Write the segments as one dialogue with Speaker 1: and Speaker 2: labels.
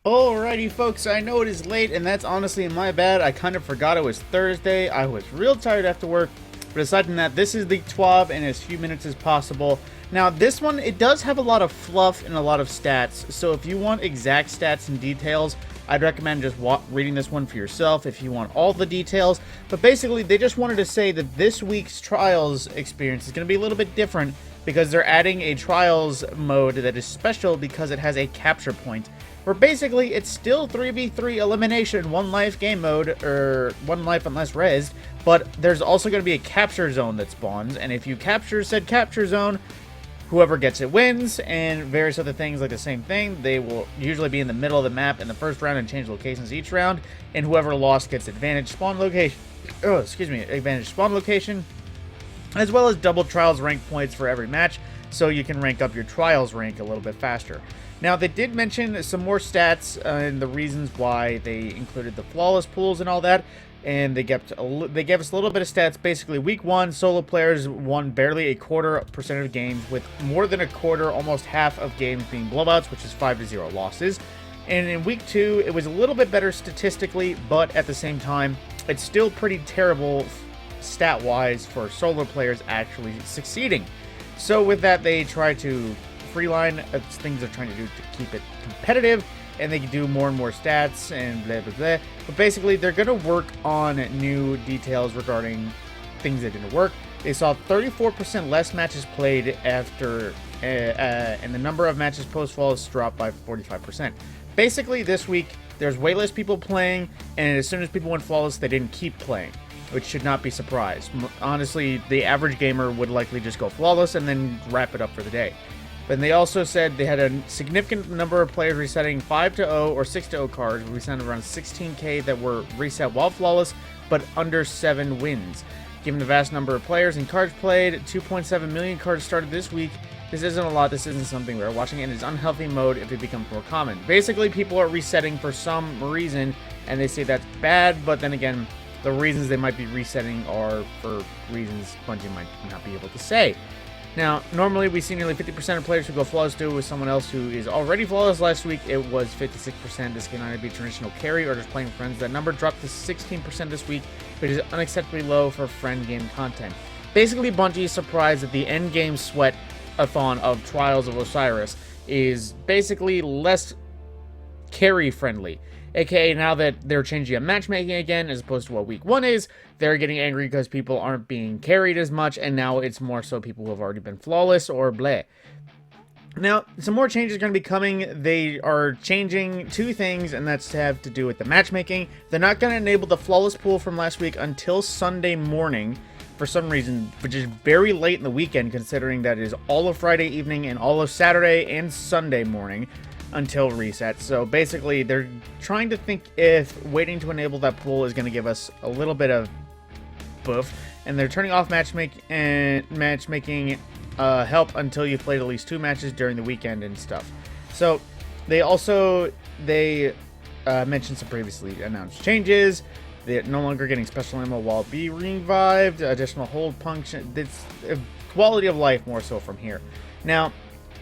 Speaker 1: Alrighty folks, I know it is late and that's honestly my bad. I kind of forgot it was Thursday. I was real tired after work. But aside from that, this is the TWAB in as few minutes as possible. Now this one, it does have a lot of fluff and a lot of stats. So if you want exact stats and details, I'd recommend just reading this one for yourself if you want all the details. But basically, they just wanted to say that this week's Trials experience is going to be a little bit different because they're adding a Trials mode that is special because it has a capture point. Where basically it's still 3v3 elimination, one life game mode, or one life unless rezzed, but there's also going to be a capture zone that spawns, and if you capture said capture zone, whoever gets it wins, and various other things like the same thing. They will usually be in the middle of the map in the first round and change locations each round, and whoever lost gets advantage spawn location, advantage spawn location, as well as double Trials rank points for every match, so you can rank up your Trials rank a little bit faster. Now, they did mention some more stats and the reasons why they included the flawless pools and all that, and they gave us a little bit of stats. Basically, week 1, solo players won barely 0.25% of games, with more than a quarter, almost half of games being blowouts, which is 5-0 losses. And in week 2, it was a little bit better statistically, but at the same time, it's still pretty terrible stat-wise for solo players actually succeeding. So with that, they try to freeline things they're trying to do to keep it competitive, and they can do more and more stats and blah blah blah. But basically, they're going to work on new details regarding things that didn't work. They saw 34% less matches played after, and the number of matches post flawless dropped by 45%. Basically, this week there's way less people playing, and as soon as people went flawless, they didn't keep playing, which should not be surprised. Honestly, the average gamer would likely just go flawless and then wrap it up for the day. But they also said they had a significant number of players resetting 5-0 or 6-0 cards. We sent around 16k that were reset while flawless, but under 7 wins. Given the vast number of players and cards played, 2.7 million cards started this week. This isn't a lot. This isn't something we're watching in its unhealthy mode if it becomes more common. Basically, people are resetting for some reason, and they say that's bad, but then again, the reasons they might be resetting are for reasons Bungie might not be able to say. Now, normally we see nearly 50% of players who go flawless do it with someone else who is already flawless. Last week, it was 56%. This can either be traditional carry or just playing friends. That number dropped to 16% this week, which is unacceptably low for friend game content. Basically, Bungie is surprised that the end game sweat-a-thon of Trials of Osiris is basically less carry-friendly. AKA, now that they're changing up matchmaking again, as opposed to what week 1 is, they're getting angry because people aren't being carried as much, and now it's more so people who have already been flawless or bleh. Now, some more changes are going to be coming. They are changing 2 things, and that's to have to do with the matchmaking. They're not going to enable the flawless pool from last week until Sunday morning, for some reason, which is very late in the weekend, considering that it is all of Friday evening and all of Saturday and Sunday morning until reset. So basically, they're trying to think if waiting to enable that pool is going to give us a little bit of boof, and they're turning off matchmaking help until you've played at least 2 matches during the weekend and stuff. So they mentioned some previously announced changes. They're no longer getting special ammo while being revived, additional hold function. It's quality of life more so from here. Now,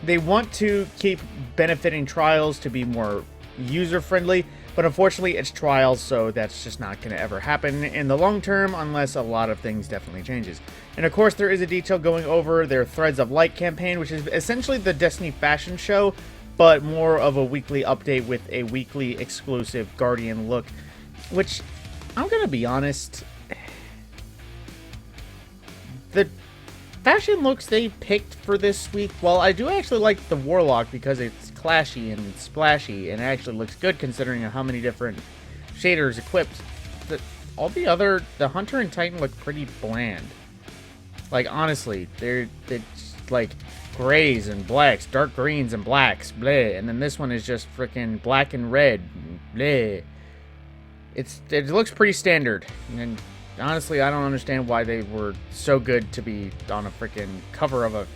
Speaker 1: they want to keep benefiting Trials to be more user-friendly, but unfortunately it's Trials, so that's just not going to ever happen in the long term unless a lot of things definitely changes. And of course, there is a detail going over their Threads of Light campaign, which is essentially the Destiny fashion show, but more of a weekly update with a weekly exclusive Guardian look, which, I'm going to be honest, the fashion looks they picked for this week, well, I do actually like the Warlock because it's clashy and splashy and it actually looks good considering how many different shaders equipped. All the Hunter and Titan look pretty bland. Like, honestly, it's like grays and blacks, dark greens and blacks, bleh. And then this one is just freaking black and red, bleh. It looks pretty standard, and honestly, I don't understand why they were so good to be on a freaking cover of a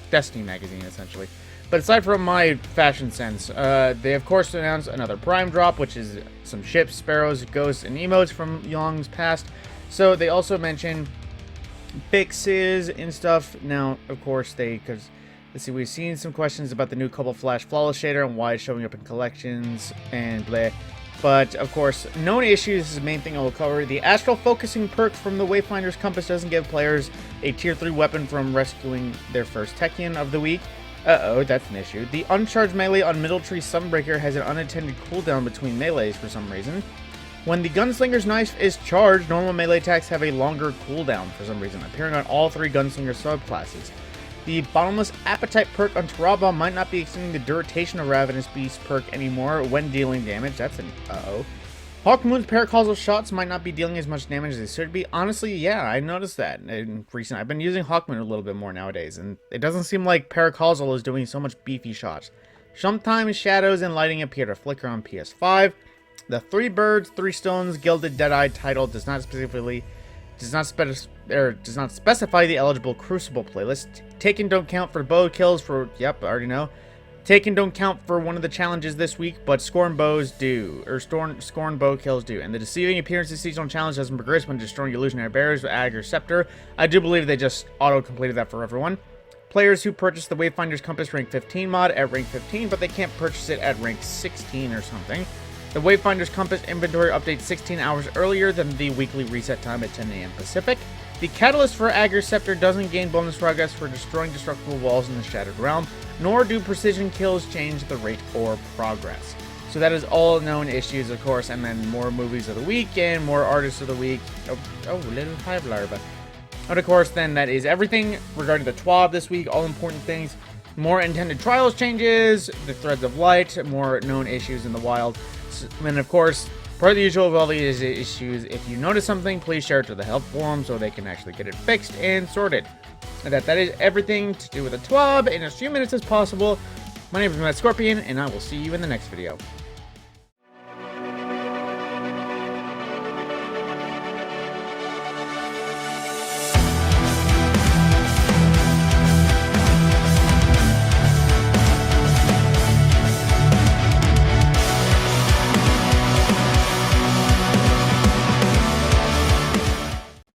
Speaker 1: Destiny magazine, essentially. But aside from my fashion sense, they of course announced another Prime drop, which is some ships, sparrows, ghosts, and emotes from Yong's past. So they also mentioned fixes and stuff. Now, of course, because Let's see, we've seen some questions about the new Cobalt Flash Flawless shader and why it's showing up in collections and bleh. But, of course, known issues is the main thing I will cover. The Astral Focusing perk from the Wayfinder's Compass doesn't give players a Tier 3 weapon from rescuing their first Techian of the week. Uh-oh, that's an issue. The Uncharged Melee on Middle Tree Sunbreaker has an unintended cooldown between melees for some reason. When the Gunslinger's Knife is charged, normal melee attacks have a longer cooldown for some reason, appearing on all 3 Gunslinger subclasses. The Bottomless Appetite perk on TWAB might not be extending the Duration of Ravenous Beast perk anymore when dealing damage. That's an uh-oh. Hawkmoon's Paracausal shots might not be dealing as much damage as they should be. Honestly, yeah, I noticed that in recent. I've been using Hawkmoon a little bit more nowadays, and it doesn't seem like Paracausal is doing so much beefy shots. Sometimes Shadows and Lighting appear to flicker on PS5. The 3 Birds, 3 Stones, Gilded Deadeye title does not specify the eligible Crucible playlist. Taken don't count for bow kills for, yep, I already know. Taken don't count for one of the challenges this week, but Scorn bows do, or Scorn bow kills do. And the Deceiving Appearances seasonal challenge doesn't progress when destroying illusionary barriers with Agger Scepter. I do believe they just auto-completed that for everyone. Players who purchase the Wayfinder's Compass rank 15 mod at rank 15, but they can't purchase it at rank 16 or something. The Wayfinder's Compass inventory updates 16 hours earlier than the weekly reset time at 10 AM Pacific. The Catalyst for Agger Scepter doesn't gain bonus progress for destroying destructible walls in the Shattered Realm, nor do precision kills change the rate or progress. So that is all known issues, of course, and then more movies of the week and more artists of the week. Oh, little hive larva. But of course, then that is everything regarding the TWAB this week, all important things. More intended trials changes, the Threads of Light, more known issues in the wild. And of course, per the usual of all these issues, if you notice something, please share it to the help forum so they can actually get it fixed and sorted. And that is everything to do with the TWAB in as few minutes as possible. My name is Matt Scorpion, and I will see you in the next video.